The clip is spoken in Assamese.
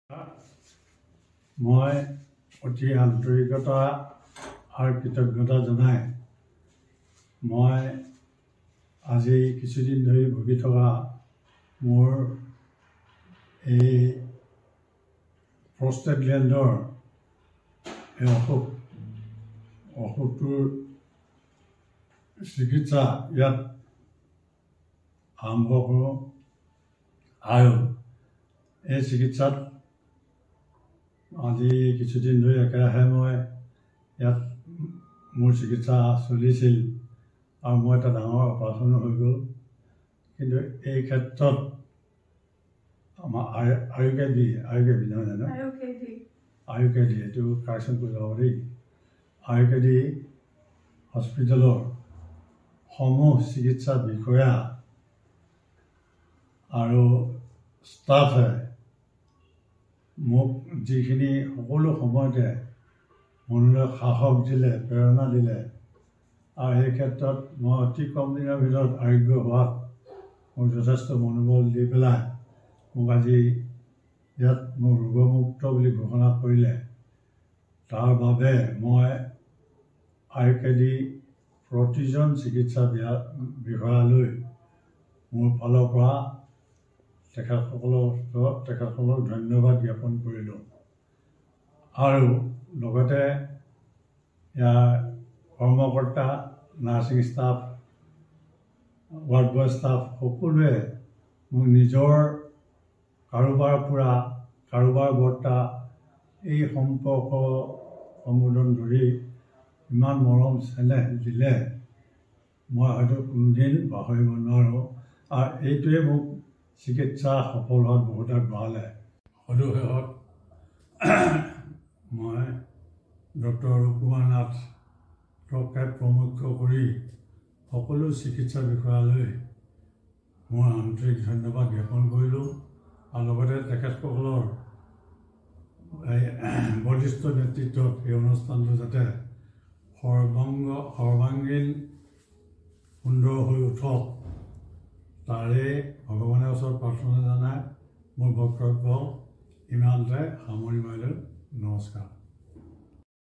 মই অতি আন্তৰিকতা আৰু কৃতজ্ঞতা জনাই মই আজি কিছুদিন ধৰি ভুগি থকা মোৰ এই প্ৰষ্টেট গ্লেণ্ডৰ এই অসুখটোৰ চিকিৎসা ইয়াত আৰম্ভ কৰোঁ আৰু এই চিকিৎসাত আজি কিছুদিন ধৰি একেৰাহে মই ইয়াত মোৰ চিকিৎসা চলিছিল আৰু মই এটা ডাঙৰ অপাৰেশ্যনো হৈ গ'ল। কিন্তু এই ক্ষেত্ৰত আমাৰ আয়ুকেডি নহয় জানো আয়ুকেডি এইটো কাৰেকশ্যন কৰি ল'ব দেই। আয়ুকেডি হস্পিটেলৰ সমূহ চিকিৎসা বিষয়া আৰু ষ্টাফে মোক যিখিনি সকলো সময়তে মনলৈ সাহস দিলে, প্ৰেৰণা দিলে আৰু সেই ক্ষেত্ৰত মই অতি কম দিনৰ ভিতৰত আৰোগ্য হোৱাত মোক যথেষ্ট মনোবল দি পেলাই মোক আজি ইয়াত মোক ৰোগমুক্ত বুলি ঘোষণা কৰিলে। তাৰ বাবে মই আয়ুকেডি প্ৰতিজন চিকিৎসা বিষয়ালৈ মোৰ ফালৰ পৰা তেখেতসকলক ধন্যবাদ জ্ঞাপন কৰিলোঁ আৰু লগতে ইয়াৰ কৰ্মকৰ্তা, nursing staff, ward boy staff সকলোৱে মোক নিজৰ কাৰোবাৰ বৰ্তা এই সম্পৰ্ক সম্বোধন ধৰি ইমান মৰম চেনেহ দিলে মই হয়তো কোনোদিন পাহৰিব নোৱাৰোঁ আৰু এইটোৱে মোক চিকিৎসা সফল হোৱাত বহুত আগবঢ়ালে। সদুশেষত মই ডক্টৰ ৰূপকুমাৰ নাথকে প্ৰমুখ্য কৰি সকলো চিকিৎসা বিষয়ালৈ মই আন্তৰিক ধন্যবাদ জ্ঞাপন কৰিলোঁ আৰু লগতে তেখেতসকলৰ বলিষ্ঠ নেতৃত্বত এই অনুষ্ঠানটো যাতে সৰ্বাংগীন সুন্দৰ হৈ উঠক তাৰে ভগৱানৰ ওচৰত প্ৰাৰ্থনা জনাই মোৰ বক্তব্য ইমানতে সামৰি মাৰিলোঁ। নমস্কাৰ।